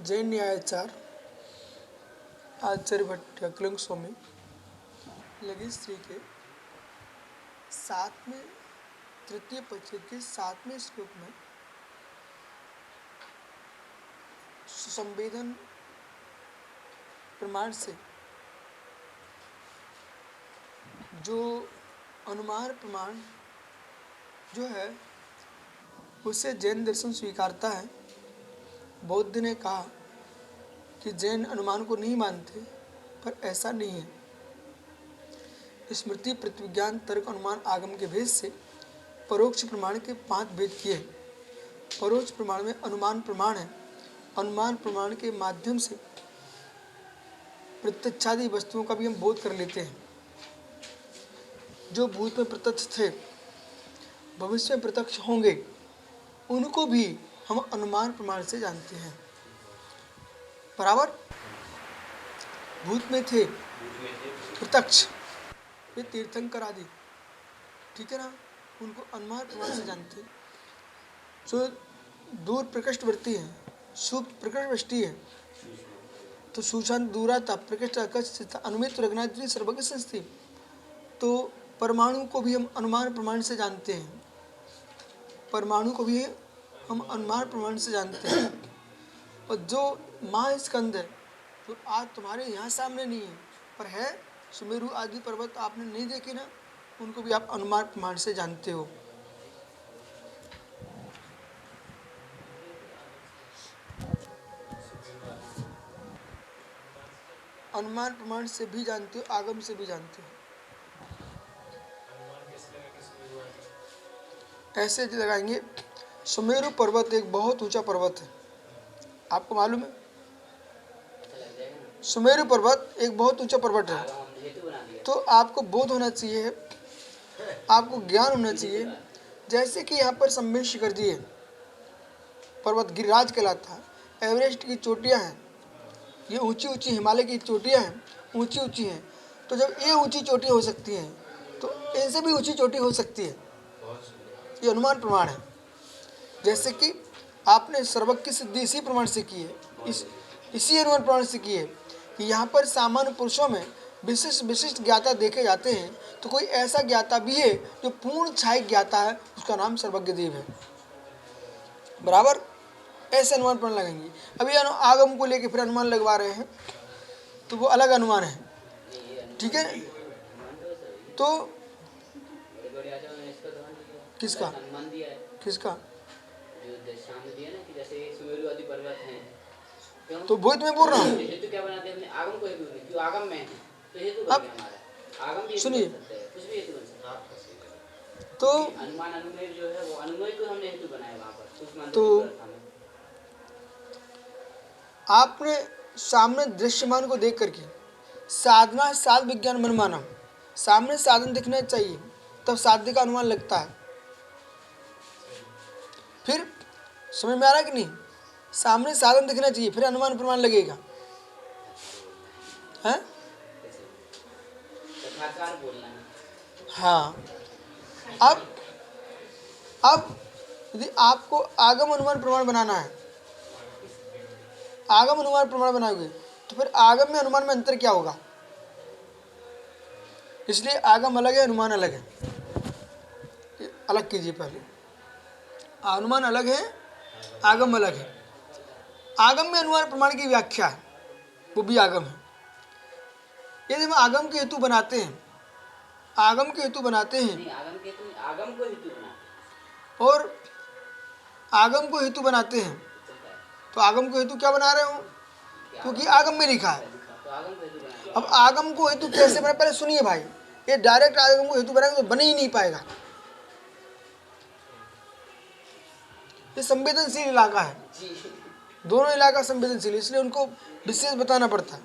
जैन न्यायाचार आचार्य भट्ट अकलंग स्वामी लघु श्री के 7वें तृतीय परिच्छेद के 7वें श्लोक में सुसंवेदन प्रमाण से जो अनुमान प्रमाण जो है उसे जैन दर्शन स्वीकारता है। बौद्ध ने कहा कि जैन अनुमान को नहीं मानते, पर ऐसा नहीं है। स्मृति, प्रतिविज्ञान, तर्क, अनुमान, आगम के भेद से परोक्ष प्रमाण के 5 भेद किए। परोक्ष प्रमाण में अनुमान प्रमाण है। अनुमान प्रमाण के माध्यम से प्रत्यक्षादि वस्तुओं का भी हम बोध कर लेते हैं। जो भूत में प्रत्यक्ष थे, भविष्य में प्रत्यक्ष होंगे, उनको भी हम अनुमान प्रमाण से जानते हैं। बराबर, भूत में थे प्रत्यक्ष, वे तीर्थंकर आदि, ठीक है ना, उनको अनुमान प्रमाण से जानते हैं। जो दूर प्रकृष्टवर्ती है, सूक्ष्म प्रकृष्टवृष्टि है, तो सुशांत दूराता प्रकृष्ट आकाश अनुमित रघुनाथ सर्वज्ञ संस्थि, तो परमाणु को भी हम अनुमान प्रमाण से जानते हैं। परमाणु को भी हम अनुमान प्रमाण से जानते हैं। और जो महास्कंद है, जो आज तुम्हारे यहाँ सामने नहीं है, पर है सुमेरु आदि पर्वत आपने नहीं देखे ना, उनको भी आप अनुमान प्रमाण से जानते हो। अनुमान प्रमाण से भी जानते हो, आगम से भी जानते हो। ऐसे लगाएंगे, सुमेरु पर्वत एक बहुत ऊंचा पर्वत है, आपको मालूम है। सुमेरु पर्वत एक बहुत ऊंचा पर्वत है, तो आपको बोध होना चाहिए, आपको ज्ञान होना चाहिए। जैसे कि यहाँ पर सम्मेद शिखर जी है, पर्वत गिरिराज कहलाता है। एवरेस्ट की चोटियाँ हैं, ये ऊंची ऊंची हिमालय की चोटियाँ हैं, ऊंची ऊंची हैं। तो जब ये ऊंची चोटी हो सकती हैं, तो इनसे भी ऊंची चोटी हो सकती है। ये अनुमान प्रमाण है। जैसे कि आपने सर्वज्ञ की सिद्धि इसी प्रमाण से की है, इसी अनुमान प्रमाण से की है कि यहाँ पर सामान्य पुरुषों में विशिष्ट विशिष्ट ज्ञाता देखे जाते हैं, तो कोई ऐसा ज्ञाता भी है जो पूर्ण छाय ज्ञाता है, उसका नाम सर्वज्ञ देव है। बराबर, ऐसे अनुमान प्रमाण लगेंगे। अभी आगम को लेके फिर अनुमान लगवा रहे हैं, तो वो अलग अनुमान है, ठीक है। तो किसका किसका तो भूत में बोल रहा हूँ। अब सुनिए, तो आपने सामने दृश्यमान को देख करके साधना साध विज्ञान मन माना, सामने साधन दिखना चाहिए, तब साध्य का अनुमान लगता है। फिर समझ में आ रहा है कि नहीं? सामने साधन दिखना चाहिए, फिर अनुमान प्रमाण लगेगा, है? हाँ। अब यदि आपको आगम अनुमान प्रमाण बनाना है, आगम अनुमान प्रमाण बनाओगे, तो फिर आगम में अनुमान में अंतर क्या होगा? इसलिए आगम अलग है, अनुमान अलग है। अलग कीजिए पहले, अनुमान अलग है, आगम अलग है। आगम में अनुमान प्रमाण की व्याख्या है, वो भी आगम है। यदि हम आगम के हेतु बनाते हैं, आगम के हेतु बनाते हैं, और आगम को हेतु बनाते हैं, तो आगम को हेतु क्या बना रहे हो? क्योंकि आगम में लिखा है। अब आगम को हेतु कैसे बना, पहले सुनिए भाई, ये डायरेक्ट आगम को हेतु बनाएंगे तो बन ही नहीं पाएगा। ये संवेदनशील इलाका है, दोनों इलाका संवेदनशील, इसलिए उनको विशेष बताना पड़ता है।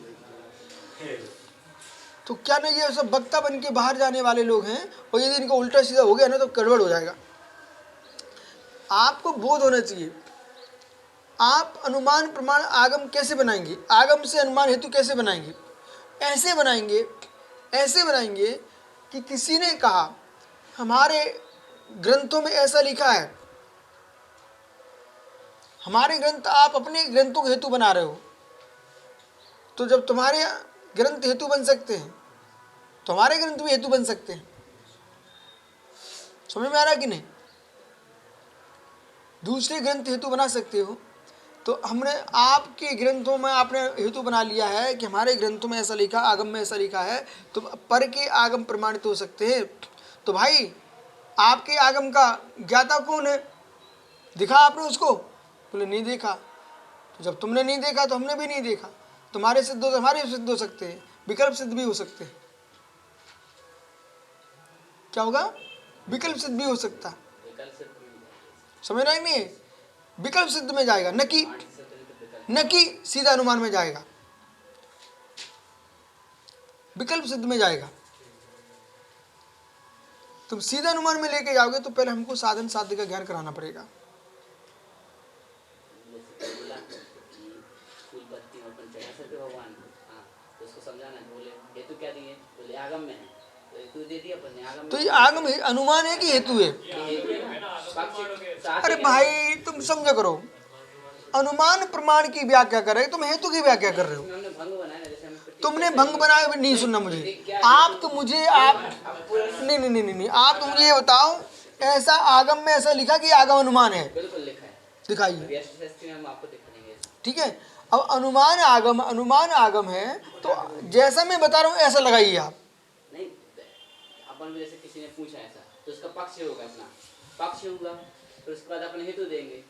तो क्या नहीं, ये सब वक्ता बन के बाहर जाने वाले लोग हैं, और यदि इनको उल्टा सीधा हो गया ना, तो गड़बड़ हो जाएगा। आपको बोध होना चाहिए, आप अनुमान प्रमाण आगम कैसे बनाएंगे, आगम से अनुमान हेतु कैसे बनाएंगे? ऐसे बनाएंगे, ऐसे बनाएंगे कि किसी ने कहा हमारे ग्रंथों में ऐसा लिखा है, हमारे ग्रंथ आप अपने ग्रंथों के हेतु बना रहे हो, तो जब तुम्हारे ग्रंथ हेतु बन सकते हैं तो हमारे ग्रंथ भी हेतु बन सकते हैं। समझ में आ रहा कि नहीं? दूसरे ग्रंथ हेतु बना सकते हो, तो हमने आपके ग्रंथों में आपने हेतु बना लिया है कि हमारे ग्रंथों में ऐसा लिखा, आगम में ऐसा लिखा है, तो पर के आगम प्रमाणित हो सकते हैं। तो भाई आपके आगम का ज्ञाता कौन है? दिखा आपने उसको? बोले नहीं देखा। तो जब तुमने नहीं देखा तो हमने भी नहीं देखा। तुम्हारे सिद्ध हो, हमारे सिद्ध हो सकते हैं, विकल्प सिद्ध भी हो सकते हैं। क्या होगा? विकल्प सिद्ध भी हो सकता। समझ रहा है नहीं? विकल्प सिद्ध में जाएगा, न कि सीधा अनुमान में जाएगा, विकल्प सिद्ध में जाएगा। तुम सीधा अनुमान में लेके जाओगे तो पहले हमको साधन साध्य का ज्ञान कराना पड़ेगा। तो ये आगम है, अनुमान है कि हेतु है? अरे भाई तुम समझ करो, अनुमान प्रमाण की व्याख्या कर रहे हो, तुम हेतु की व्याख्या कर रहे हो। तुमने भंग बनाया, नहीं सुनना मुझे। आप तो मुझे आप नहीं नहीं नहीं नहीं, आप तो मुझे ये बताओ, ऐसा आगम में ऐसा लिखा कि आगम अनुमान है? दिखाइए। ठीक है, अब अनुमान आगम है, तो जैसा मैं बता रहा हूँ ऐसा लगाइए आप। नहीं, अपन जैसे किसी ने पूछा ऐसा, तो उसका पक्ष होगा, अपना पक्ष होगा, तो उसके बाद अपन हेतु देंगे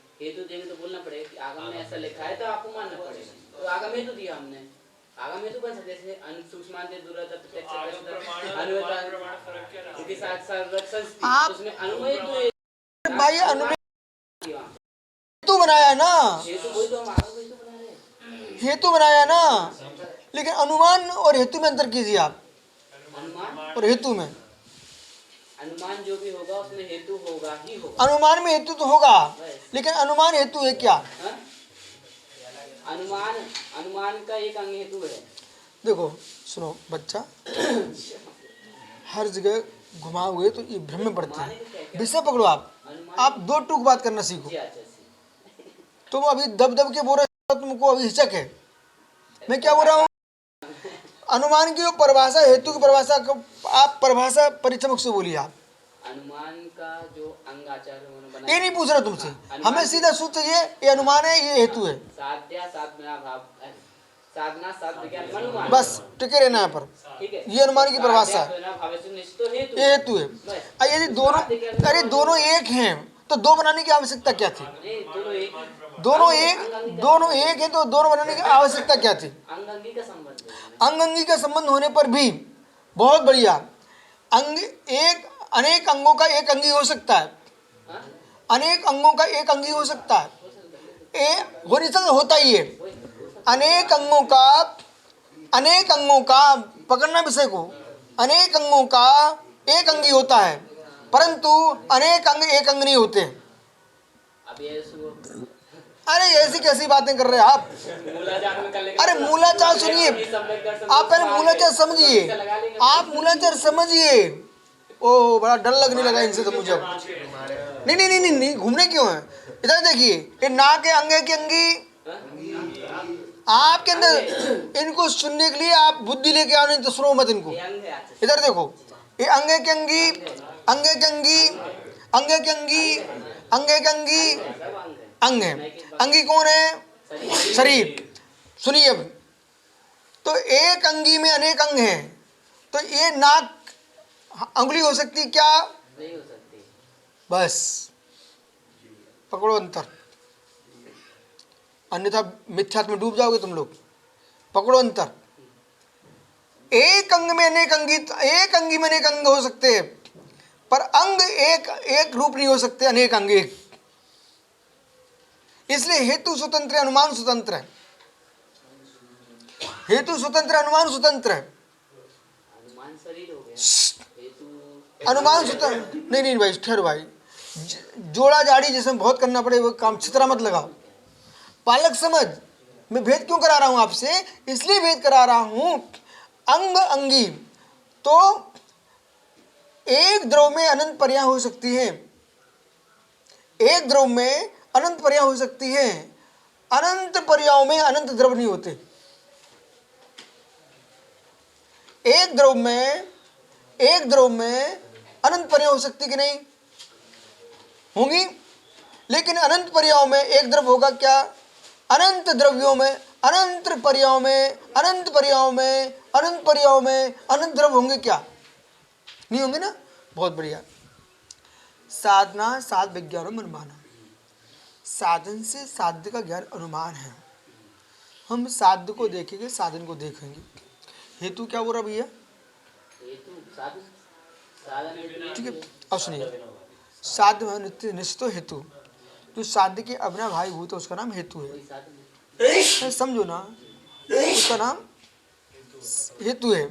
तो बोलना पड़ेगा कि आगम में ऐसा लिखा है, तो आपको मानना पड़ेगा। तो आगम हेतु दिया हमने, आगम हेतु बन सकते जैसे अनुसूक्ष्मांत दूरत प्रत्यक्ष उसमें अनुमय तो भाई अनुमय हेतु बनाया ना, हेतु बनाया ना, लेकिन अनुमान और हेतु में अंतर कीजिए आप। अनुमान और हेतु में, अनुमान जो भी होगा उसमें हेतु होगा ही होगा। अनुमान में हेतु तो होगा, लेकिन अनुमान हेतु है क्या? अनुमान का एक अंग हेतु है। देखो सुनो बच्चा, हर जगह घुमाओ हुए तो ये भ्रम में पड़ते हैं। विषय पकड़ो आप दो टूक बात करना सीखो। तुम अभी दब दब के बोल रहे हो, तुमको अभी हिचक है। मैं क्या बोल रहा हूँ? अनुमान की परिभाषा, हेतु की परिभाषा, आप परिभाषा परिचमक से बोलिए आप। अनुमान का जो अंग आचार्य बनाया, ये नहीं पूछ रहा तुमसे, हमें सीधा सूत्र ये अनुमान है, ये हेतु है। साधना साध्य ज्ञान अनुमान, बस टिके रहना यहाँ पर। ठीक है, ये अनुमान की परिभाषा है, ये हेतु है। यदि दोनों, अरे दोनों एक हैं तो दो बनाने की आवश्यकता क्या थी? दोनों एक है तो दोनों बनाने की आवश्यकता क्या थी? अंग का संबंध होने पर भी बहुत बढ़िया, अंग एक, अनेक अंगों का एक अंगी हो सकता है, अनेक अंगों का एक अंगी हो सकता है, हो नहीं सकता, होता ही है। अनेक अंगों का पकड़ना विषय को, अनेक अंगों का एक अंगी होता है, परंतु अनेक अंग एक अंग नहीं होते। अरे ऐसी कैसी बातें कर रहे हैं आप? अरे मूलाचार सुनिए, आप पहले मूलाचार समझिए, आप मूलाचार समझिए। ओ बड़ा डर लगने लगा इनसे तो मुझे। नहीं नहीं नहीं नहीं, घूमने क्यों है? इधर देखिए, ये नाक के अंगे की अंगी आपके अंदर, इनको सुनने के लिए आप बुद्धि लेके आओ, नहीं तो सुनो मत इनको। इधर देखो, ये अंगे की अंगी, अंगे की अंगी, अंगे की अंगी, अंगे की अंगी, अंग है। अंगी कौन है? शरीर। सुनिए, अब तो एक अंगी में अनेक अंग हैं, तो ये नाक अंगुली हो सकती क्या? नहीं हो सकती। बस पकड़ो अंतर, अन्यथा मिथ्यात्व में डूब जाओगे तुम लोग। पकड़ो अंतर, एक अंग में अनेक अंगी, एक अंगी में अनेक अंग हो सकते हैं, पर अंग एक रूप नहीं हो सकते, अनेक अंग एक। इसलिए हेतु स्वतंत्र है, अनुमान स्वतंत्र है। हेतु स्वतंत्र, अनुमान स्वतंत्र है। अनुमान शरीर हो गया, अनुमान स्वतंत्र नहीं। नहीं भाई ठहरो भाई, जोड़ा जाड़ी जिसमें बहुत करना पड़े वो काम छितरा मत लगाओ। पालक समझ, मैं भेद क्यों करा रहा हूं आपसे? इसलिए भेद करा रहा हूं, अंग अंगी तो एक द्रव में अनंत पर्याय हो सकती है, एक द्रव में अनंत पर्याय हो सकती है, अनंत पर्यायों में अनंत द्रव नहीं होते। एक द्रव में अनंत पर्याय हो सकती कि नहीं होंगी, लेकिन अनंत पर्यायों में एक द्रव होगा क्या? अनंत द्रव्यों में, अनंत पर्यायों में, अनंत पर्यायों में, अनंत पर्यायों में अनंत द्रव होंगे क्या? नहीं होंगे ना। बहुत बढ़िया। साधना साध विज्ञानम अनुमानम, साधन से साध्य का ज्ञान अनुमान है। हम साध्य को देखेंगे, साधन को देखेंगे। हेतु क्या हो रहा भैया? हेतु साधन, साधन ठीक है, अब सुनिए। साध्य नित्य निश्चित हेतु, जो साध्य के अभिनव भाई भूत है उसका नाम हेतु है। कोई साधन है। समझो ना, उसका नाम हेतु है।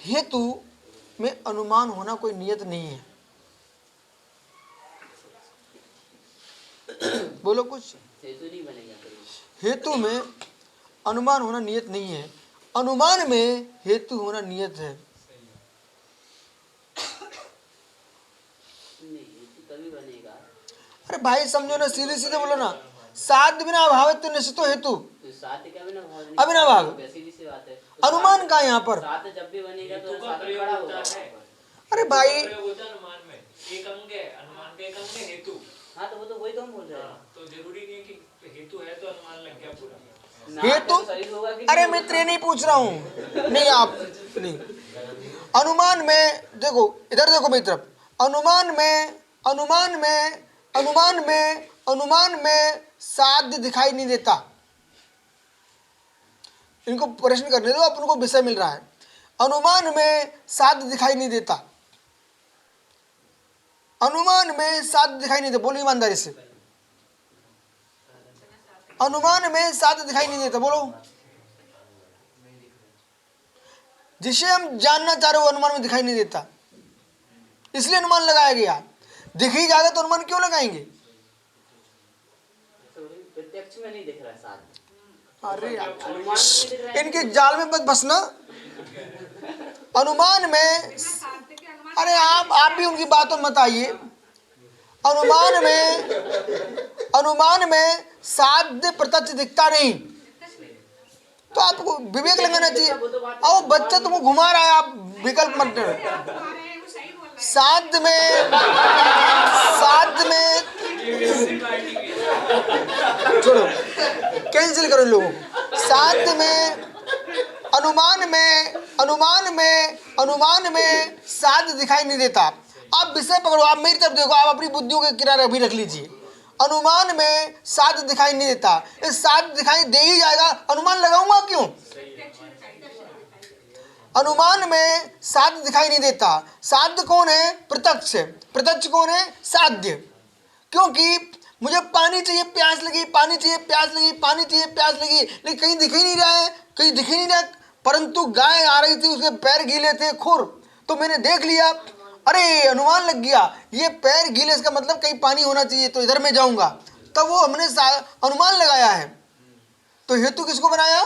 हेतु में अनुमान होना कोई नियत नहीं है। बोलो कुछ। हेतु नहीं बनेगा कभी। हेतु में अनुमान होना नियत नहीं है, अनुमान में हेतु होना नियत है। नहीं, हेतु तभी बनेगा। अरे भाई समझो ना, सीधे सीधे बोलो ना। साध्य बिना अभाव तो निश्चित हेतु तो साध्य का बिना भाव नहीं। अभिनव भाव। सीधी सी बात है। तो अनुमान का यहाँ पर। साध्य जब भी बनेगा तो साध्य खड़ा होगा। अरे भाई प्रयोग होता है अनुमान में, एक अंग है, अनुमान का एक अंग है हेतु। हाँ तो वो तो वही तो हम बोल रहे हैं। तो जरूरी नहीं है कि हेतु है तो अनुमान लग गया पूरा। हेतु, अरे मैं तेरे नहीं पूछ रहा हूँ, नहीं आप नहीं। अनुमान में देखो, इधर देखो मेरी तरफ। अनुमान में साध्य दिखाई नहीं देता। इनको प्रश्न करने दो, अपन को विषय मिल रहा है। अनुमान में साध्य दिखाई नहीं देता। अनुमान में साध्य दिखाई नहीं देता। बोलो ईमानदारी से, अनुमान में साध्य दिखाई नहीं देता। बोलो। जिसे हम जानना चाह रहे हो अनुमान में दिखाई नहीं देता, इसलिए अनुमान लगाया गया। दिख ही जाएगा तो अनुमान क्यों लगाएंगे? प्रत्यक्ष में नहीं दिख रहा है साध्य। अरे यार, अनुमान में नहीं दिख रहा है। इनके जाल में मत फंसना। अनुमान में, अरे आप भी उनकी बातों में मत आइए। अनुमान में साध्य प्रत्यक्ष दिखता नहीं, तो आपको विवेक लगाना चाहिए। आओ बच्चा तुमको घुमा रहा है, आप विकल्प मत दो। साध्य में छोड़ो, कैंसिल करो इन लोगों को। साध्य में, अनुमान में साध्य दिखाई नहीं देता। आप विषय पकड़ो, आप मेरी तरफ देखो, आप अपनी बुद्धियों के किनारे अभी रख लीजिए। अनुमान में साध्य दिखाई नहीं देता। इस साध्य दिखाई दे ही जाएगा, अनुमान लगाऊंगा क्यों? अनुमान में साध्य दिखाई नहीं देता। साध्य कौन है? प्रत्यक्ष। प्रत्यक्ष कौन है? साध्य। क्योंकि मुझे पानी चाहिए, प्यास लगी, पानी चाहिए, प्यास लगी, पानी चाहिए, प्यास लगी, लेकिन कहीं दिख ही नहीं रहा है, कहीं दिख ही नहीं रहा। परंतु गाय आ रही थी, उसके पैर गीले थे, खुर, तो मैंने देख लिया। अरे अनुमान लग गया, ये पैर गीले, इसका मतलब कहीं पानी होना चाहिए, तो इधर मैं जाऊंगा। तब वो हमने अनुमान लगाया है। तो हेतु किसको बनाया?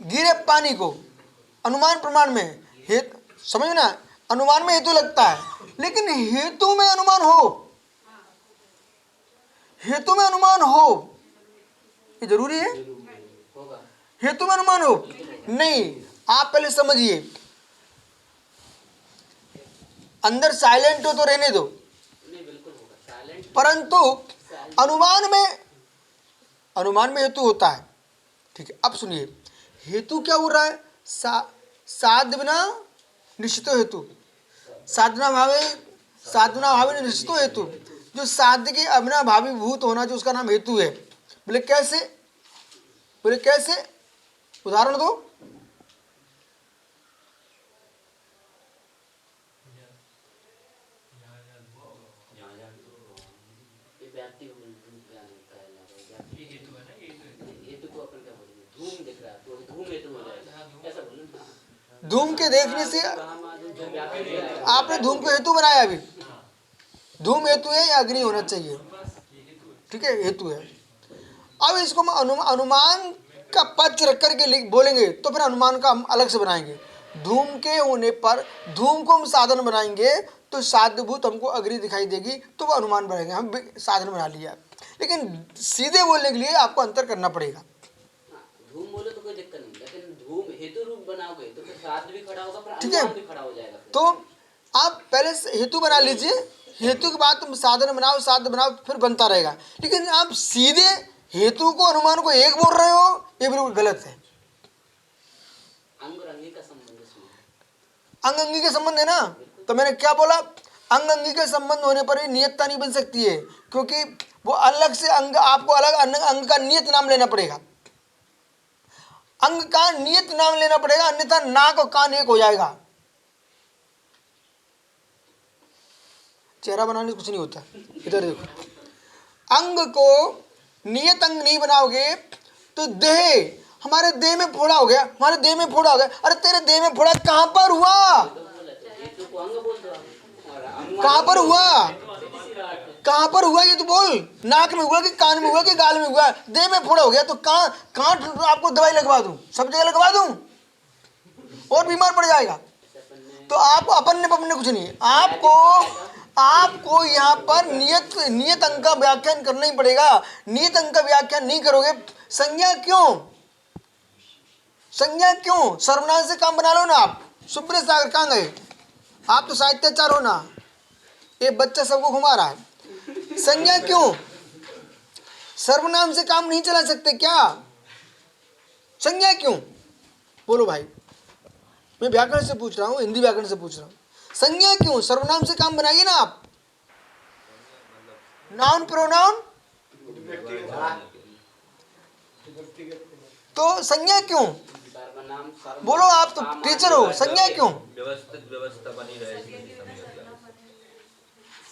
गीले पानी को। अनुमान प्रमाण में हेतु, समझ ना, अनुमान में हेतु लगता है, लेकिन हेतु में अनुमान हो, हेतु में अनुमान हो, ये जरूरी है? हेतु में अनुमान हो नहीं। आप पहले समझिए, अंदर साइलेंट हो तो रहने दो, परंतु अनुमान में हेतु होता है। ठीक है, अब सुनिए, हेतु क्या हो रहा है? साध्य बिना निश्चित हेतु, साधना भावे निश्चित हेतु। जो साध्य के अभिनव भावी भूत होना, जो उसका नाम हेतु है। बोले कैसे? उदाहरण दो। धूम के देखने से आपने धूम को हेतु बनाया। अभी धूम हेतु है या अग्नि होना चाहिए? ठीक है, हेतु है। अब इसको हम अनुमान का पक्ष रख करके बोलेंगे, तो फिर अनुमान का हम अलग से बनाएंगे। धूम के होने पर धूम को हम साधन बनाएंगे, तो साध्यभूत हमको अग्नि दिखाई देगी, तो वो अनुमान बनेगा, हम साधन बना लिया। लेकिन सीधे बोलने के लिए आपको अंतर करना पड़ेगा। हाँ, धूम बोलो तो कोई दिक्कत नहीं, लेकिन धूम हेतु रूप बनाओगे तो फिर साध भी खड़ा होगा, फिर ठीक है। अनुमान भी खड़ा हो जाएगा फिर। तो आप पहले से हेतु बना लीजिए, हेतु के बाद तुम साधन बनाओ, साध्य बनाओ, फिर बनता रहेगा। लेकिन आप सीधे हेतु को अनुमान को एक बोल रहे हो, ये बिल्कुल गलत है। अंग और अंगी का संबंध इसमें, अंग अंगी के संबंध है ना, तो मैंने क्या बोला, अंग अंगी के संबंध होने पर ही नियतता नहीं बन सकती है, क्योंकि वो अलग से अंग, आपको अलग अंग का नियत नाम लेना पड़ेगा, अंग का नियत नाम लेना पड़ेगा, अन्यथा नाक और कान एक हो जाएगा। चेहरा बनाने से कुछ नहीं होता। इधर देखो, अंग को नियत अंग नहीं बनाओगे तो देह, हमारे देह में फोड़ा हो गया, हमारे देह में फोड़ा हो गया। अरे तेरे देह में फोड़ा कहां पर हुआ, तो बोला तो हेतु को अंग बोल दो और अनुमान कहां पर हुआ, सीधी बात है। कहां पर हुआ, ये तो बोल। नाक में हुआ कि कान में हुआ कि गाल में हुआ, देह में फोड़ा हो गया तो कहां कहां आपको दवाई लगवा दूं, सब जगह लगवा दूं और बीमार पड़ जाएगा। तो आपको अपन ने कुछ नहीं, आपको यहाँ पर नियत अंग का व्याख्यान करना ही पड़ेगा। नियत अंग का व्याख्यान नहीं करोगे, संज्ञा क्यों, सर्वनाम से काम बना लो ना। आप सुप्रिय सागर कहाँ गए, आप तो साहित्याचार हो ना, ये बच्चा सबको घुमा रहा है। संज्ञा क्यों, सर्वनाम से काम नहीं चला सकते क्या, संज्ञा क्यों, बोलो भाई। मैं व्याकरण से पूछ रहा हूँ, हिंदी व्याकरण से पूछ रहा हूँ, संज्ञा क्यों, सर्वनाम से काम बनाइए ना आप। नाउन प्रोनाउन, तो संज्ञा क्यों, सर्वनाम बोलो, आप तो टीचर हो, संज्ञा क्यों। व्यवस्थित व्यवस्था बनी रहेगी।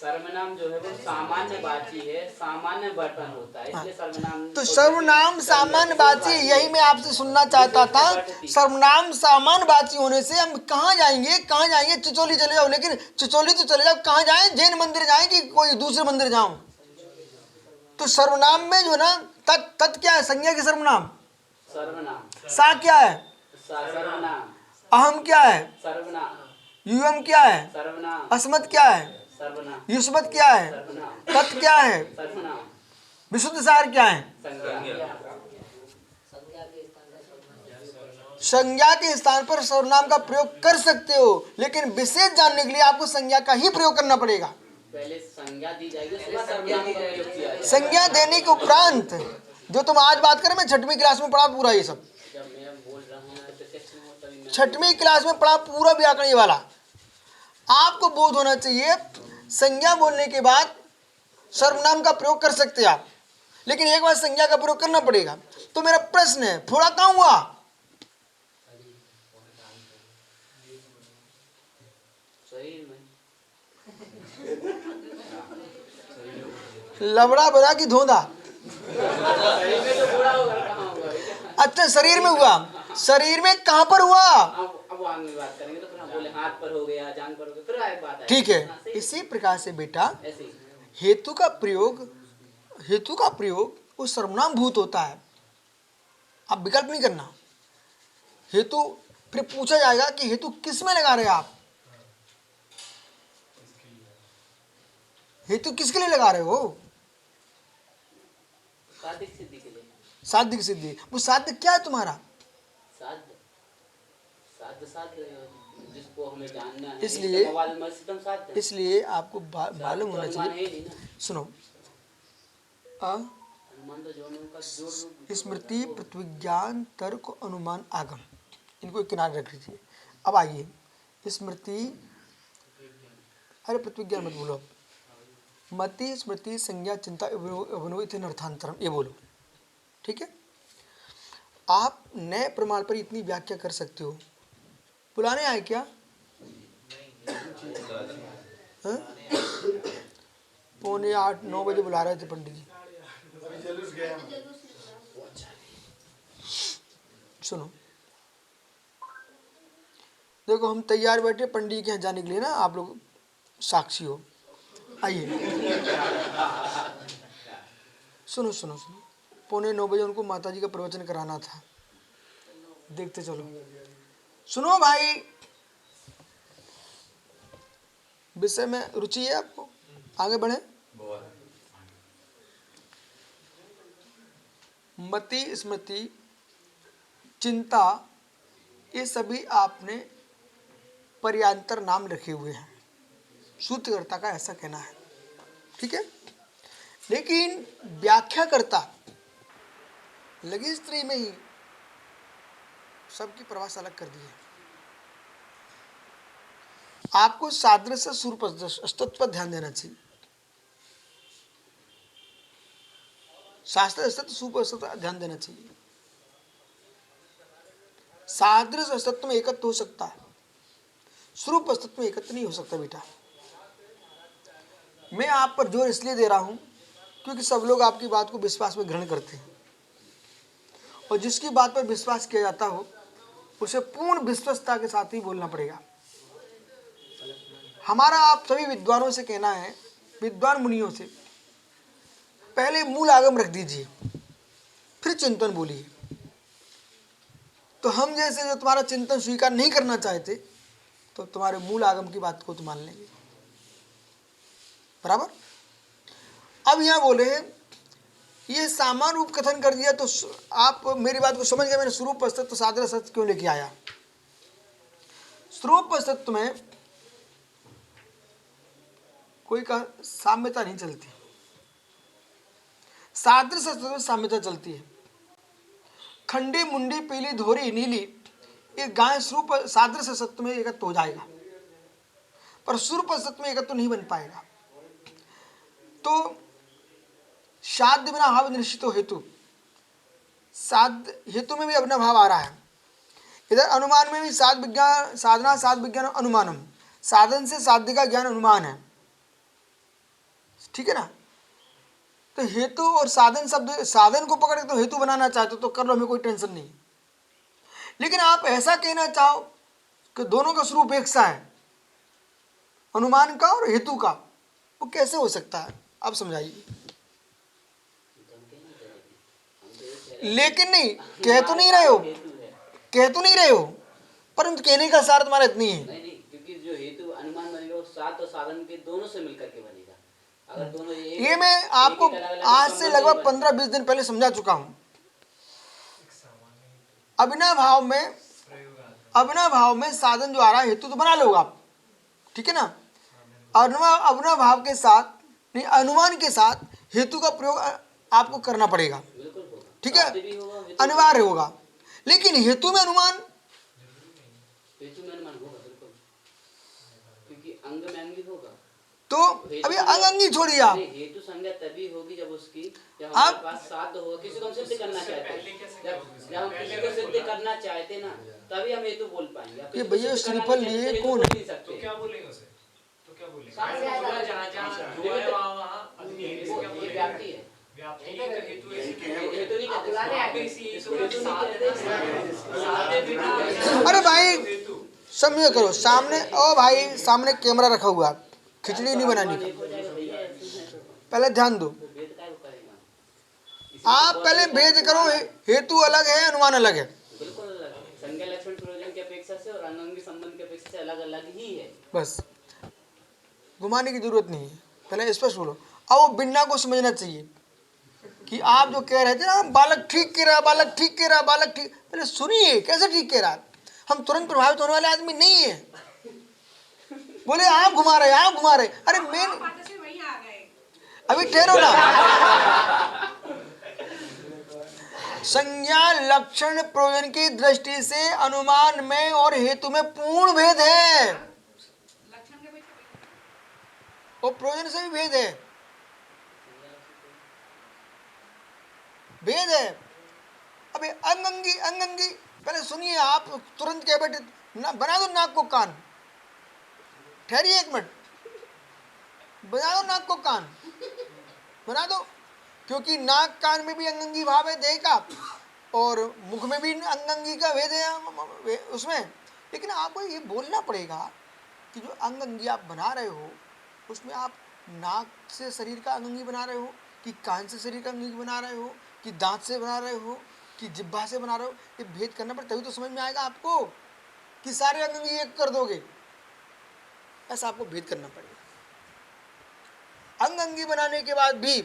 सर्वनाम जो है वो सामान्य वाची है, सामान्य वर्तन होता है, इसलिए सर्वनाम। तो सर्वनाम सामान्य वाची, यही मैं आपसे सुनना चाहता था। सर्वनाम सामान्य वाची होने से हम कहाँ जाएंगे, चिचोली चले जाओ, लेकिन चिचोली तो चले जाओ, कहाँ जाए, जैन मंदिर जाए कि कोई दूसरे मंदिर जाऊं। तो सर्वनाम में जो ना तत् क्या है, संज्ञा के सर्वनाम, सर्वनाम सा क्या है, सर्वनाम, अहम क्या है, सर्वनाम, युवम क्या है, सर्वनाम, अस्मत् क्या है, सर्वनाम, युष्मत् क्या है, सर्वनाम, तत् क्या है, सर्वनाम, विशुद्ध सार क्या है। संज्ञा। संज्ञा के स्थान पर सर्वनाम का प्रयोग कर सकते हो, लेकिन विशेष जानने के लिए आपको संज्ञा का ही प्रयोग करना पड़ेगा। पहले संज्ञा दी जाएगी, उसके बाद सर्वनाम का प्रयोग किया जाएगा। संज्ञा देने के उपरांत जो तुम आज बात करें, मैं 6वीं क्लास में पढ़ा पूरा ये सब, जब मैं बोल रहा हूँ प्रत्यक्ष में हो तभी मैं 6वीं क्लास में पढ़ा पूरा व्याकरण ये वाला। आपको बोध होना चाहिए, संज्ञा बोलने के बाद सर्वनाम का प्रयोग कर सकते हैं आप, लेकिन एक बार संज्ञा का प्रयोग करना पड़ेगा। तो मेरा प्रश्न है, फोड़ा कहाँ हुआ, शरीर में। लबड़ा बड़ा की धोंधा, शरीर में तो बुरा होगा, कहाँ होगा। अच्छा शरीर में हुआ, शरीर में कहाँ पर हुआ, अब आगे में बात करेंगे तो फिर हम बोले हाथ पर हो गया, जांग पर हो गया, फिर आगे बात आएगी। ठीक है। हाँ, सही। इसी प्रकार से बेटा ऐसे ही। हेतु का प्रयोग वो सर्वनाम भूत होता है, आप विकल्प नहीं करना। हेतु फिर पूछा जाएगा कि हेतु किस में लगा रहे हैं आप, हेतु किसके लिए लगा रहे हो, साधिक सिद्धि के लिए। साध्य सिद्धि, वो साध्य क्या है तुम्हारा, साध्य जिसको हमें जानना है, इसलिए साध्य। इसलिए आपको मालूम होना अनुमान है चाहिए। नहीं ना, सुनो, अनुमान तो जोड़ने का जोड़ रूप। स्मृति, प्रतिविज्ञान, तर्क, अनुमान, आगम, इनको एक किनारे रख लीजिए। अब आइए स्मृति, अरे प्रतिविज्ञान मत बोलो, मति, स्मृति, संज्ञा, चिंता, अभिनव अर्थांतरम, ये बोलो, ठीक है। आप नए प्रमाण पर इतनी व्याख्या कर सकते हो। बुलाने आए क्या, हाँ? 7:45-9 बजे बुला रहे थे पंडित जी। सुनो, देखो हम तैयार बैठे पंडित जी के यहाँ जाने के लिए ना, आप लोग साक्षी हो। आइए सुनो सुनो सुनो, 8:45 बजे उनको माता जी का प्रवचन कराना था, देखते चलो। सुनो भाई, विषय में रुचि है आपको? आगे बढ़े। बहुत मति, स्मृति, चिंता, ये सभी आपने पर्यांतर नाम रखे हुए हैं, सूत्रकर्ता का ऐसा कहना है। ठीक है, लेकिन व्याख्याकर्ता लघु स्त्री में ही सबकी परिभाषा अलग कर दी है। आपको सादृश्य स्वरूप अस्तित्व पर ध्यान देना चाहिए। शास्त्र अस्तित्व स्वरूप अस्तित्व पर ध्यान देना चाहिए। सादृश्य अस्तित्व में एकत्व हो सकता है, स्वरूप अस्तित्व में एकत्व नहीं हो सकता बेटा। मैं आप पर जोर इसलिए दे रहा हूं क्योंकि सब लोग आपकी बात को विश्वास में ग्रहण करते हैं, और जिसकी बात पर विश्वास किया जाता हो उसे पूर्ण विश्वस्तता के साथ ही बोलना पड़ेगा। हमारा आप सभी विद्वानों से कहना है, विद्वान मुनियों से, पहले मूल आगम रख दीजिए, फिर चिंतन बोलिए। तो हम जैसे जो तुम्हारा चिंतन स्वीकार नहीं करना चाहते, तो तुम्हारे मूल आगम की बात को तो मान लेंगे। बराबर। अब यहां बोले ये सामान्य रूप कथन कर दिया, तो आप मेरी बात को समझ गए। मैंने स्वरूप अस्तित्व सादृश्य सत्य क्यों लेके आया। स्वरूप अस्तित्व में कोई का साम्यता नहीं चलती, सादृश्य अस्तित्व में साम्यता चलती है। खंडी, मुंडी, पीली, धोरी, नीली, ये गाय स्वरूप सादृश्य सत्य में एकत्व हो जाएगा, पर स्वरूप अस्तित्व में एकत्व नहीं बन पाएगा। तो साध्य बिना भाव निश्चित हेतु, साध्य हेतु में भी अपना भाव आ रहा है। इधर अनुमान में भी साध विज्ञान, साधना साध विज्ञान अनुमानम, साधन से साध्य का ज्ञान अनुमान है। ठीक है ना। तो हेतु और साधन शब्द, साधन को पकड़ के तो हेतु बनाना चाहते तो कर लो, हमें कोई टेंशन नहीं। लेकिन आप ऐसा कहना चाहो कि दोनों का स्वरूप एक सा है, अनुमान का और हेतु का, वो कैसे हो सकता है? आप समझाइए। लेकिन नहीं, कह तो नहीं रहे हो, कह तो नहीं रहे हो, परंतु कहने का सार तुम्हारा इतनी है। नहीं नहीं, क्योंकि जो हेतु अनुमान बनेगा वो साध और साधन के दोनों से मिलकर के बनेगा। अगर दोनों ये मैं आपको आज से लगभग 15-20 दिन पहले समझा चुका हूं। अभिनव भाव में साधन जो आ रहा है, हेतु तो बना लोगे आप, ठीक है ना। अभिनव भाव के साथ नहीं, अनुमान के साथ हेतु का प्रयोग आपको करना पड़ेगा, ठीक है, अनिवार्य होगा। लेकिन हेतु में अनुमान, हेतु में अनुमान होगा बिल्कुल, क्योंकि अंग में अंगी होगा। तो अभी अंगी छोड़िए आप। हेतु संज्ञा तभी होगी जब उसकी, जब हमारे पास साध्य होगा। किसी को हम सिद्ध करना चाहते हैं, जब हम किसी को सिद्ध करना चाहते ना, तभी हम हेतु बोल पाएंगे। ये भैया श्रीफल लिए कौन है? तो क्या बोलेंगे उसे? तो क्या बोलेंगे? जहाँ जो है वहाँ ये व्याप्ति है। अरे भाई समझो करो, सामने ओ भाई, सामने कैमरा रखा हुआ, खिचड़ी नहीं बनानी, पहले ध्यान दो। आप पहले भेद करो, हेतु अलग है, अनुमान अलग है, बिल्कुल अलग है। संज्ञा लक्षण प्रयोजन की अपेक्षा से और अंगांगी संबंध की अपेक्षा से अलग अलग ही है। बस घुमाने की जरूरत नहीं है, पहले स्पष्ट बोलो। अब वो बिन्ना को समझना चाहिए कि आप जो कह रहे थे ना, बालक ठीक कह रहा, बालक ठीक कह रहा, बालक ठीक, पहले सुनिए कैसे ठीक कह रहा। हम तुरंत प्रभावित होने वाले आदमी नहीं है। बोले आप घुमा रहे, आप घुमा रहे, अरे मेन अभी ठहरो ना। संज्ञा लक्षण प्रयोजन की दृष्टि से अनुमान में और हेतु में पूर्ण भेद है, और प्रयोजन से भी भेद है, भेद है। अबे अंगंगी अंगंगी, पहले सुनिए। आप तुरंत कह बैठे ना, बना दो नाक को कान, ठहरिए एक मिनट, बना दो नाक को कान, बना दो, क्योंकि नाक कान में भी अंगंगी भाव है देह का, और मुख में भी अंगंगी का भेद है उसमें। लेकिन आपको ये बोलना पड़ेगा कि जो अंगंगी आप बना रहे हो, उसमें आप नाक से शरीर का अंगंगी बना रहे हो, कि कान से शरीर का अंगंगी बना रहे हो, कि दांत से बना रहे हो, कि जिह्वा से बना रहे हो। ये भेद करना पड़े, तभी तो समझ में आएगा आपको, कि सारे अंगंगी एक कर दोगे। ऐसा आपको भेद करना पड़ेगा। अंग अंगी बनाने के बाद भी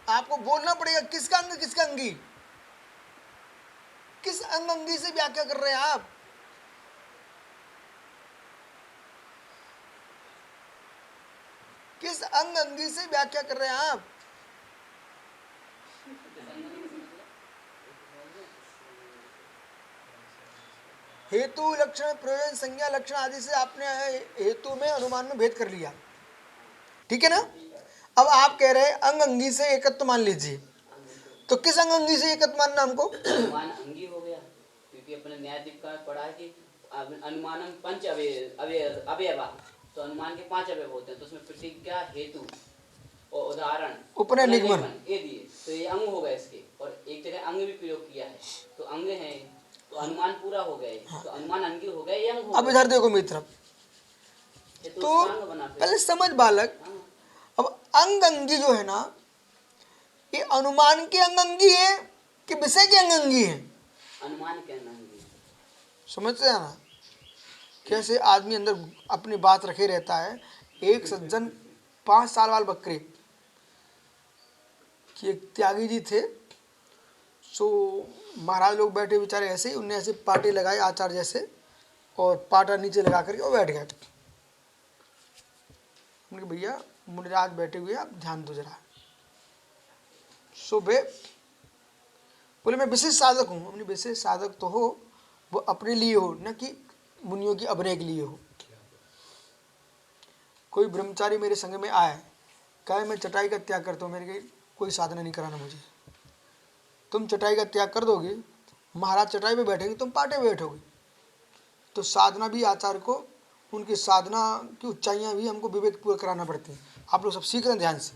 आपको बोलना पड़ेगा किसका अंग किसका अंगी, किस अंग अंगी से व्याख्या कर रहे हैं आप। किस अंग अंगी से व्याख्या कर रहे हैं आप। हेतु लक्षण प्रयोजन संज्ञा लक्षण आदि से आपने हेतु में अनुमान में भेद कर लिया, ठीक है ना। अब आप कह रहे हैं अंग अंगी से एकत्व मान लीजिए, तो किस अंग अंगी से एकत्व मानना हमको। अनुमान अंगी हो गया, क्योंकि अपने न्यायादीप का पढ़ा है कि अनुमानम पंच अवयवा, तो अनुमान के 5 अवयव होते हैं, तो उसमें प्रतिज्ञा हेतु और उदाहरण उपनय निगमन ये दिए, तो ये अंग हो गए इसके, और एक जगह अंग भी प्रयोग किया है, तो अंग है, तो अनुमान पूरा हो गए। हाँ। तो अनुमान अंगी हो गए, ये अंग हो अब इधर देखो मित्र, तो पहले समझ बालक। हाँ। अब अंग अंगी जो है ना, ये अनुमान के अंग अंगी है कि विषय के अंग अंगी है। अनुमान के अंग अंगी। समझते हैं ना कैसे आदमी अंदर अपनी बात रखे रहता है। एक सज्जन 5 साल वाले बकरे कि एक त्यागी जी थे, सो महाराज लोग बैठे बेचारे ऐसे ही, उनने ऐसे पाटे लगाए आचार्य जैसे, और पाटा नीचे लगा करके वो बैठ गए। उनके भैया मुनिराज बैठे हुए, आप ध्यान दो जरा। सो वे बोले मैं विशेष साधक हूँ। अपनी विशेष साधक तो हो, वो अपने लिए हो, न कि मुनियों की अभ्रय के लिए हो। कोई ब्रह्मचारी मेरे संग में आए, कहे मैं चटाई का त्याग करता हूँ, मेरे कोई साधना नहीं कराना मुझे। तुम चटाई का त्याग कर दोगे, महाराज चटाई पे बैठेंगे, तुम पाटे पे बैठोगे। तो साधना भी आचार्य को, उनकी साधना की ऊंचाइयाँ भी हमको विवेक पूर्वक कराना पड़ती हैं। आप लोग सब सीख रहे हैं ध्यान से।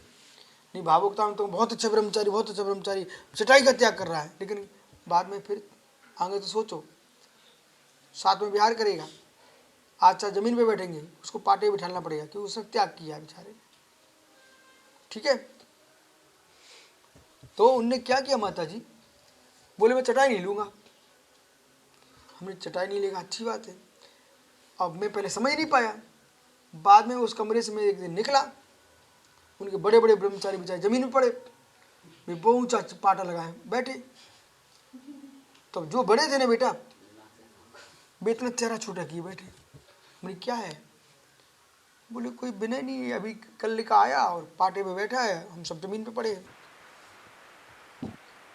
नहीं भावुकता में तो बहुत अच्छा ब्रह्मचारी, बहुत अच्छा ब्रह्मचारी चटाई का त्याग कर रहा है, लेकिन बाद में फिर आगे तो सोचो, साथ में विहार करेगा, आचार्य जमीन पे बैठेंगे, उसको पाटे बिठाना पड़ेगा क्योंकि उसने त्याग किया बेचारे। ठीक है, तो उनने क्या किया माता जी, बोले मैं चटाई नहीं लूँगा। हमने चटाई नहीं लेगा, अच्छी बात है। अब मैं पहले समझ नहीं पाया, बाद में उस कमरे से मैं एक दिन निकला, उनके बड़े बड़े ब्रह्मचारी बेचारे जमीन में पड़े, वे बहुत ऊंचा पाटा लगाए बैठे। तब जो बड़े थे ना बेटा, वे इतना चेहरा छोटा किए बैठे। बोले क्या है, बोले कोई विनय नहीं, अभी कल लिखा आया और पाटे पे बैठा है, हम सब जमीन पे पड़े।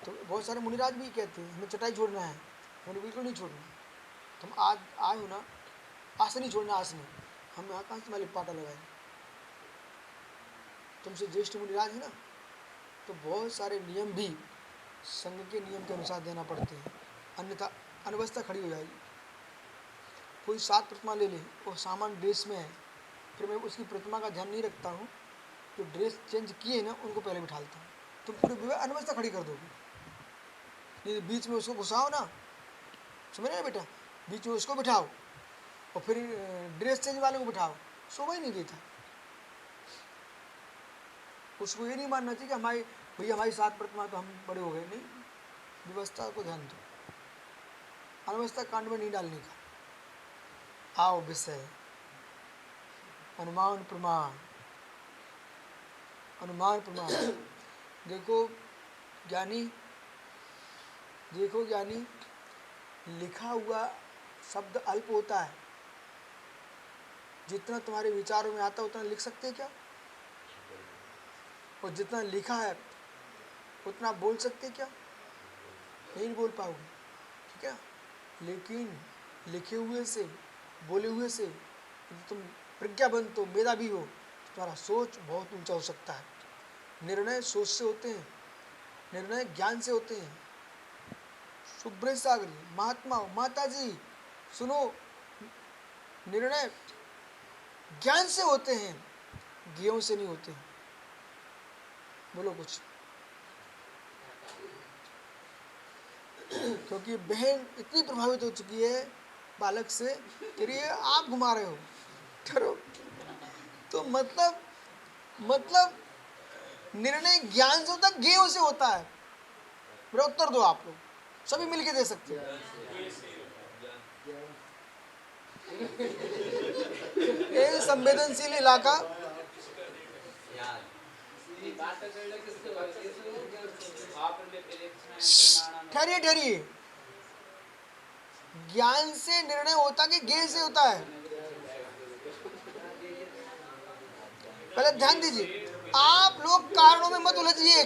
तो बहुत सारे मुनिराज भी कहते हैं हमें चटाई छोड़ना है। मैंने बिल्कुल नहीं छोड़ना, तुम आज आए हो ना, आसन नहीं छोड़ना, आसन हम यहाँ कहाँ तुम्हारे पाटा लगाए, तुमसे ज्येष्ठ मुनिराज है ना। तो बहुत सारे नियम भी संघ के नियम के अनुसार देना पड़ते हैं, अन्यथा अनवस्था खड़ी हो जाएगी। कोई 7 प्रतिमा ले ले और सामान ड्रेस में है, फिर मैं उसकी प्रतिमा का ध्यान नहीं रखता हूँ, जो ड्रेस चेंज किए ना उनको पहले बिठालता हूँ, तुम पूरी अनवस्था खड़ी कर दोगे। नहीं बीच में उसको घुसाओ ना, समझ रहे ना बेटा, बीच में उसको बिठाओ और फिर ड्रेस चेंज वाले को बिठाओ, शोभा ही नहीं देता। उसको ये नहीं मानना चाहिए कि हमारी भैया हमारी 7 प्रतिमा तो हम बड़े हो गए, नहीं, व्यवस्था को ध्यान दो, अनवस्था कांड में नहीं डालने का। आओ विषय अनुमान प्रमाण, अनुमान प्रमाण। देखो ज्ञानी, देखो ज्ञानी, लिखा हुआ शब्द अल्प होता है, जितना तुम्हारे विचारों में आता है उतना लिख सकते हैं क्या, और जितना लिखा है उतना बोल सकते क्या, नहीं बोल पाओगे। ठीक है, लेकिन लिखे हुए से, बोले हुए से यदि तुम प्रज्ञावंत हो, मेधावी हो, तुम्हारा सोच बहुत ऊंचा हो सकता है। निर्णय सोच से होते हैं, निर्णय ज्ञान से होते हैं। सुब्रत सागरी महात्मा माता जी सुनो, निर्णय ज्ञान से होते हैं, ज्ञों से नहीं होते हैं। बोलो कुछ। क्योंकि बहन इतनी प्रभावित हो चुकी है बालक से कि ये आप घुमा रहे हो, ठहरो। तो मतलब निर्णय ज्ञान से होता है, ज्ञेय से होता है। मेरा उत्तर दो, आप लोग सभी मिलके दे सकते हो। ये संवेदनशील इलाका। ठहरिए ठहरिए, ज्ञान से निर्णय होता कि ज्ञेय से होता है? पहले ध्यान दीजिए, आप लोग कारणों में मत उलझिए,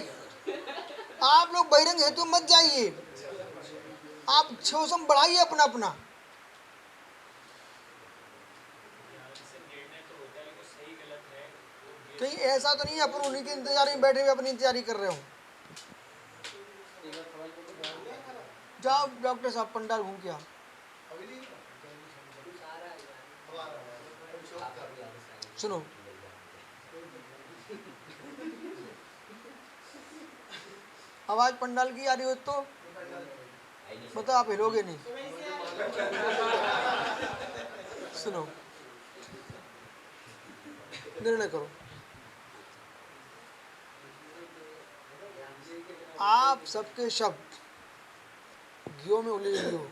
आप लोग बहिरंग हेतु मत जाइए, आप शोषण बढ़ाइए अपना अपना। कहीं ऐसा तो नहीं अपन उन्हीं के इंतजार में बैठे हुए अपनी इंतजारी कर रहे हो। जाओ डॉक्टर साहब पंडाल घूम के आओ। सुनो, आवाज पंडाल की आ रही हो तो मतलब आप हिलोगे नहीं। सुनो, निर्णय करो। आप सबके शब्द ज्ञों में उलझ गए हो,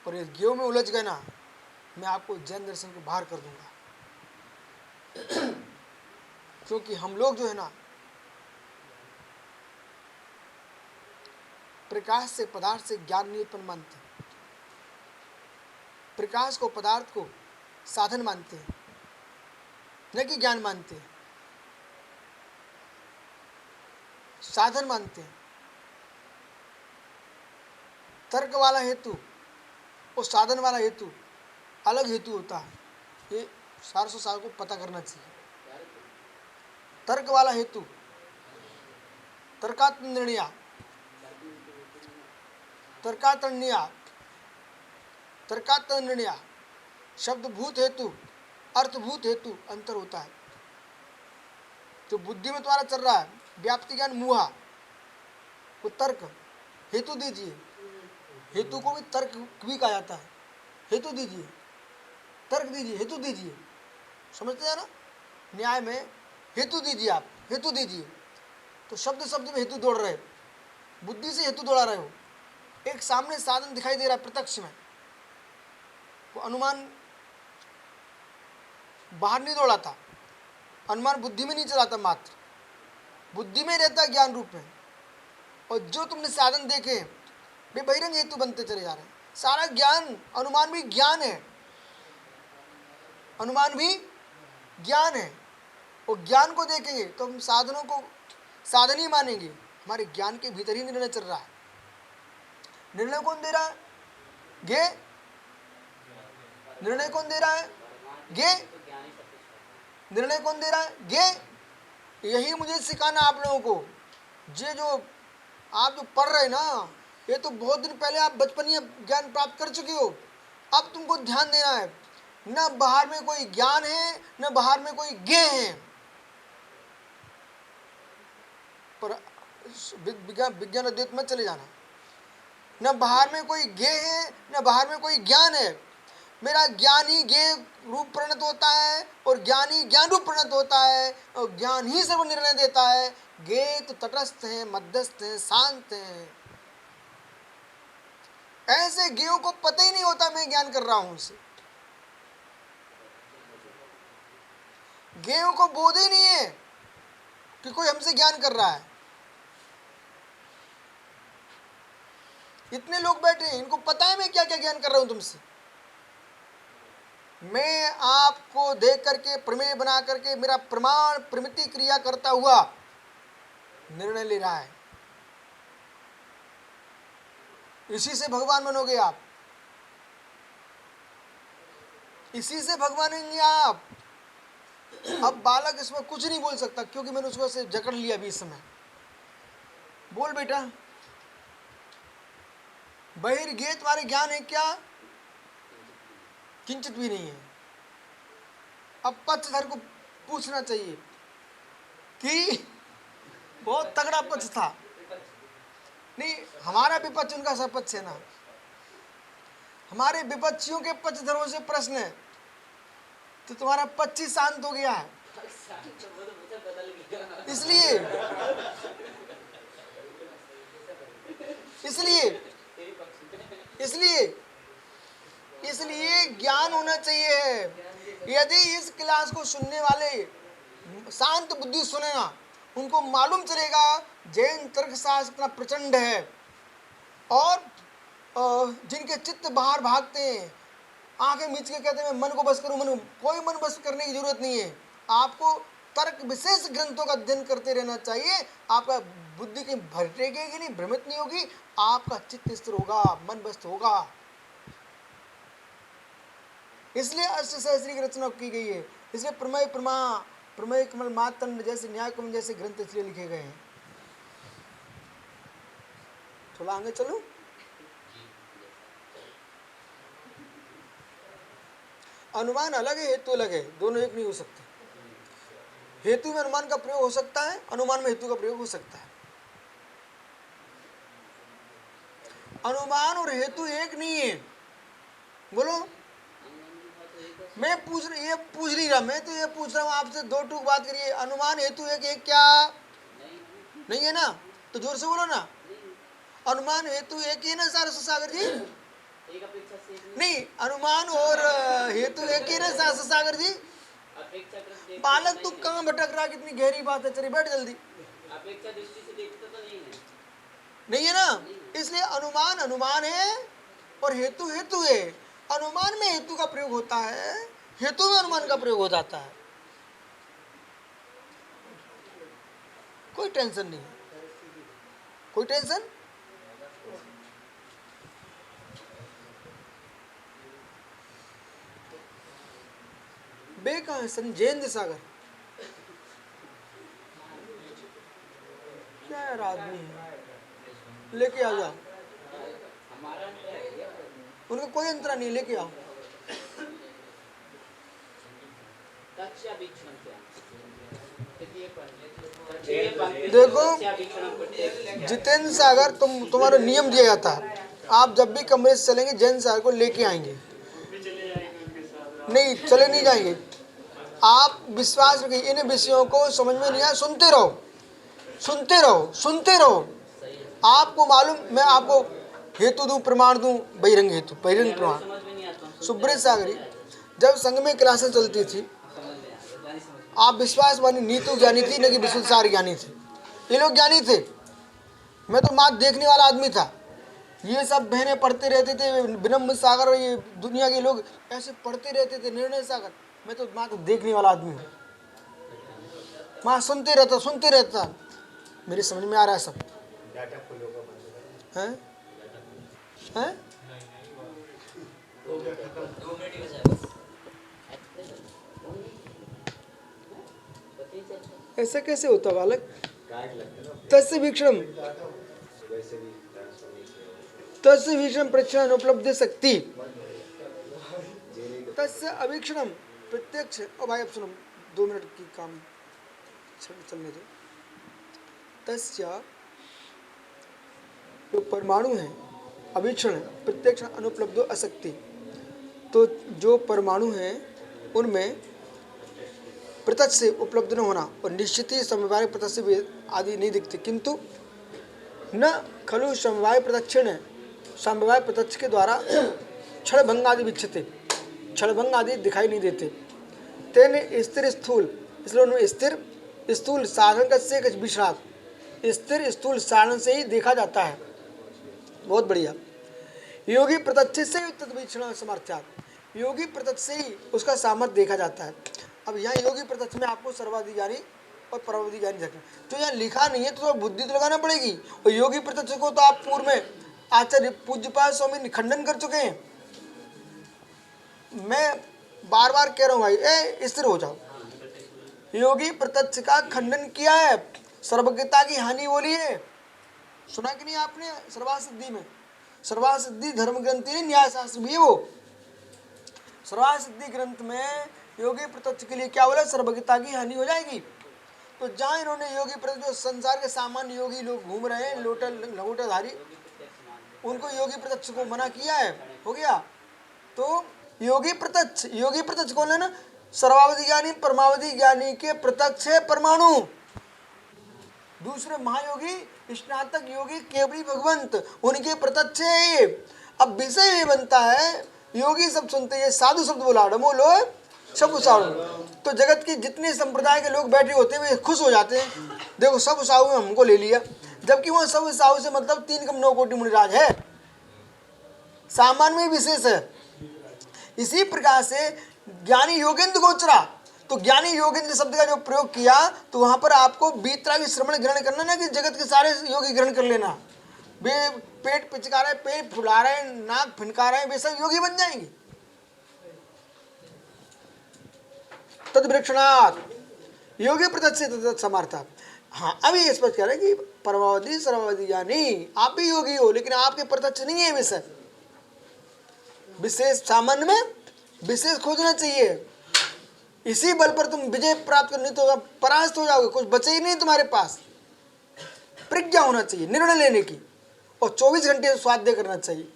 और ये ज्ञों में उलझ गए ना, मैं आपको जैन दर्शन को बाहर कर दूंगा। क्योंकि हम लोग जो है ना, प्रकाश से पदार्थ से ज्ञान नहीं उत्पन्न मानते, प्रकाश को पदार्थ को साधन मानते हैं, न कि ज्ञान मानते हैं, साधन मानते हैं। तर्क वाला हेतु और साधन वाला हेतु अलग हेतु होता है, ये सारसो साल को पता करना चाहिए। तर्क वाला हेतु तर्कात्म निर्णय, तर्कात्म निर्णय, शब्दभूत हेतु, अर्थभूत हेतु अंतर होता है। जो बुद्धि में तुम्हारा चल रहा है व्याप्ति ज्ञान मुहा, वो तर्क। हेतु दीजिए, हेतु को भी तर्क भी कहा जाता है। हेतु दीजिए, तर्क दीजिए, हेतु दीजिए, समझते हैं ना? न्याय में हेतु दीजिए, आप हेतु दीजिए, तो शब्द शब्द में हेतु दौड़ रहे हो, बुद्धि से हेतु दौड़ा रहे हो। एक सामने साधन दिखाई दे रहा है प्रत्यक्ष में, वो अनुमान बाहर नहीं दौड़ाता, अनुमान बुद्धि में नहीं चलाता, मात्र बुद्धि में रहता है ज्ञान रूप में। और जो तुमने साधन देखे वे बहिरंग हेतु बनते चले जा रहे हैं। सारा ज्ञान, अनुमान भी ज्ञान है, अनुमान भी ज्ञान है। और ज्ञान को देखेंगे तो हम साधनों को साधन ही मानेंगे, हमारे ज्ञान के भीतर ही निर्णय चल रहा है। निर्णय कौन दे रहा है? गे। निर्णय कौन दे रहा है? गे। निर्णय कौन दे रहा है? गे। यही मुझे सिखाना आप लोगों को। ये जो आप जो पढ़ रहे ना, ये तो बहुत दिन पहले आप बचपनीय ज्ञान प्राप्त कर चुके हो। अब तुमको ध्यान देना है, न बाहर में कोई ज्ञान है, न बाहर में कोई ज्ञ है। पर विज्ञान अद्वैत मत चले जाना। न बाहर में कोई ज्ञ है, न बाहर में कोई ज्ञान है। मेरा ज्ञान ही ज्ञ रूप परिणत होता है, और ज्ञान ही ज्ञान रूप परिणत होता है, और ज्ञान ही सर्व निर्णय देता है। ज्ञ तो तटस्थ हैं, मध्यस्थ हैं, शांत हैं। ऐसे ज्ञों को पता ही नहीं होता मैं ज्ञान कर रहा हूं उसे। ज्ञों को बोध ही नहीं है कि कोई हमसे ज्ञान कर रहा है। इतने लोग बैठे हैं, इनको पता है मैं क्या क्या ज्ञान कर रहा हूं तुमसे। मैं आपको देख करके प्रमेय बना करके मेरा प्रमाण प्रमिति क्रिया करता हुआ निर्णय ले रहा है। इसी से भगवान बनोगे आप, इसी से भगवान होंगे आप। अब बालक इसमें कुछ नहीं बोल सकता, क्योंकि मैंने उसको ऐसे जकड़ लिया अभी इस समय। बोल बेटा, बहिर्ज्ञ तुम्हारे ज्ञान है क्या? किंचित भी नहीं है। अब पक्षधर को पूछना चाहिए कि बहुत तगड़ा पक्ष था। नहीं, हमारा विपक्ष उनका सपक्ष है ना। हमारे विपक्षियों के पक्षधरों से प्रश्न है तो तुम्हारा पक्ष ही शांत हो गया है। इसलिए इसलिए इसलिए इसलिए ज्ञान ज्ञान होना चाहिए। यदि इस क्लास को सुनने वाले शांत बुद्धि सुनेगा, उनको मालूम चलेगा जैन तर्कशास्त्र कितना प्रचंड है, और जिनके चित्त बाहर भागते हैं, आंखें मीच के कहते हैं मैं मन को बस करूं, कोई मन बस करने की जरूरत नहीं है। आपको तर्क विशेष ग्रंथों का अध्ययन करते रहना चाहिए। आपका बुद्धि कहीं भटकेगी नहीं, भ्रमित नहीं होगी, आपका चित्त स्थिर होगा, मन बस्त होगा। इसलिए अष्टसहस्री की रचना की गई है। इसलिए प्रमेय प्रमा, प्रमेय कमल मातंड जैसे न्याय कुंभ जैसे ग्रंथ इसलिए लिखे गए हैं। थोड़ा आगे चलो। अनुमान अलग है, हेतु अलग है, दोनों एक नहीं हो सकते। हेतु में अनुमान का प्रयोग हो सकता है, अनुमान में हेतु का प्रयोग हो सकता है। अनुमान और हेतु एक नहीं है। बोलो, मैं पूछ नहीं रहा, मैं तो ये पूछ रहा हूं आपसे, दो टूक बात करिए। अनुमान हेतु एक क्या नहीं है ना? तो जोर से बोलो ना। अनुमान हेतु एक ही है ना सागर जी? एक अपेक्षा से नहीं, अनुमान और हेतु एक ही ना सागर जी? अपेक्षाकृत बालक तू कहाँ भटक रहा, कितनी गहरी बात है, चलिए बैठ जल्दी। अपेक्षा दृष्टि से देखते तो नहीं है, नहीं है ना? इसलिए अनुमान अनुमान है और हेतु हेतु है। अनुमान में हेतु का प्रयोग होता है, हेतु में अनुमान का प्रयोग हो जाता है। कोई टेंशन नहीं, कोई टेंशन। बे कहाँ है संजयेंद्र सागर? क्या यार आदमी है, लेके आ जाओ। उनका कोई अंतरा नहीं, लेके आओ। देखो जितेंद्र सागर, तुम्हारा नियम दिया जाता है, आप जब भी कमरे से चलेंगे जैन सागर को लेके आएंगे। नहीं, चले नहीं जाएंगे। आप विश्वास रखिए, इन विषयों को समझ में नहीं आया, सुनते रहो सुनते रहो सुनते रहो। आपको मालूम, मैं आपको हेतु दूं, प्रमाण दूं, बहिरंग हेतु, बहिरंग प्रमाण। सुब्रत सागरी जब संघ में क्लासेस चलती थी, आप विश्वास मानिए, नीतू ज्ञानी थी, न कि विशुद्ध ज्ञानी थे। ये लोग ज्ञानी थे, मैं तो मात देखने वाला आदमी था। ये सब बहनें पढ़ते रहते थे, विनम्र सागर और ये दुनिया के लोग ऐसे पढ़ते रहते थे, निर्णय सागर। मैं तो मात्र देखने वाला आदमी हूँ, मैं सुनते रहता। मेरी समझ में आ रहा है सब? हैं? हैं? ऐसा कैसे होता बालक? तस्य वीक्षण प्रक्षण उपलब्ध शक्ति, तस्य अवीक्षणम प्रत्यक्ष। और भाई अब सुनो, 2 मिनट की काम चलने दो। तस्य जो परमाणु है, अवीक्षण प्रत्यक्ष अनुपलब्धो अशक्ति, तो जो परमाणु हैं उनमें प्रत्यक्ष से उपलब्ध न होना और निश्चित ही समवाय प्रत्यक्ष से भी आदि नहीं दिखते, किंतु न खलु समवाय प्रत्यक्षण, समवाय प्रत्यक्ष के द्वारा क्षण भंग आदि विक्षते, क्षण भंग आदि दिखाई नहीं देते। तेने स्थिर स्थूल, इसलिए उन्हें स्थिर स्थूल साधन कस्य कुछ विश्रात, स्थिर स्थूल साधन से ही देखा जाता है। बहुत बढ़िया। योगी प्रत्यक्ष से तद्वीक्षण समर्थ्यात, योगी प्रत्यक्ष से ही उसका सामर्थ्य देखा जाता है। अब यहाँ योगी प्रत्यक्ष में आपको सर्वाधिकारी और परमाधिकारी रखना, तो यहाँ लिखा नहीं है तो बुद्धि तो लगाना पड़ेगी। और योगी प्रत्यक्ष को तो आप पूर्व में आचार्य पूज्यपाल स्वामी खंडन कर चुके हैं। मैं बार बार कह रहा हूँ भाई, स्थिर हो जाओ। योगी प्रत्यक्ष का खंडन किया है, सर्वज्ञता की हानि बोली है, सुना कि नहीं आपने? सर्वासिद्धि में, सर्वासिद्धि धर्म ग्रंथि नहीं, न्याय शास्त्र भी है वो। सर्वासिद्धि ग्रंथ में योगी प्रत्यक्ष के लिए क्या बोला? सर्वज्ञता की हानि हो जाएगी। तो जहाँ इन्होंने योगी प्रत्यक्ष, जो संसार के सामान्य योगी लोग घूम रहे हैं, लंगोटाधारी, उनको योगी प्रत्यक्ष को मना किया है, हो गया। तो योगी प्रत्यक्ष कौन है ना? सर्वावधि ज्ञानी परमावधि ज्ञानी के प्रत्यक्ष है परमाणु। दूसरे महायोगी स्नातक योगी केवली भगवंत, उनके प्रत्यक्ष है ये। अब विषय ये बनता है, योगी सब सुनते ये साधु शब्द बोला डमो लो सब उसाऊ। तो जगत के जितने संप्रदाय के लोग बैठे होते हैं वे खुश हो जाते हैं, देखो सब उसाऊ में हमको ले लिया, जबकि वह सब उसाऊ से मतलब 3 कम 9 कोटि मुनिराज है, सामान्य में विशेष है। इसी प्रकार से ज्ञानी योगेंद्र गोचरा, तो ज्ञानी योगेंद्र शब्द का जो प्रयोग किया तो वहां पर आपको बीतरागी श्रवण ग्रहण करना ना, कि जगत के सारे योगी ग्रहण कर लेना। वे पेट पिचका रहे, पेट फुला रहे, नाक फिनका रहे, वे सब योगी बन जाएंगे। तद वृक्षणात् योगी प्रत्यक्ष तद समर्था। हाँ, अभी ये स्पष्ट कह रहे हैं कि परमावधि सर्वावधि यानी आप भी योगी हो, लेकिन आपके प्रत्यक्ष नहीं है विषय, विशेष सामान्य में विशेष खोजना चाहिए। इसी बल पर तुम विजय प्राप्त करनी तो परास्त हो जाओगे, कुछ बचे ही नहीं तुम्हारे पास। प्रज्ञा होना चाहिए निर्णय लेने की, और 24 घंटे स्वाध्याय करना चाहिए।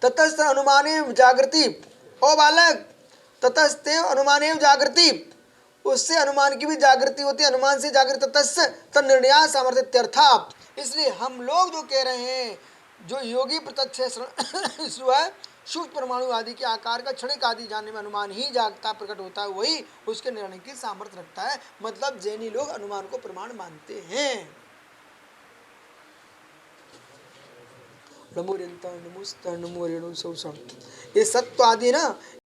ततस्थ अनुमाने जागृति, ओ बालक ततस्थ अनुमाने जागृति, उससे अनुमान की भी जागृति होती है, अनुमान से जागृत ततस्थ तन्निर्णय सामर्थ्यर्था। इसलिए हम लोग जो कह रहे हैं जो योगी प्रत्यक्ष है शुभ परमाणु आदि के आकार का क्षणिक आदि जानने में अनुमान ही जागता प्रकट होता है, वही उसके निर्णय की सामर्थ्य रखता है। मतलब जैनी लोग अनुमान को प्रमाण मानते हैं। नमो रेणु सौ ये सत्व आदि ना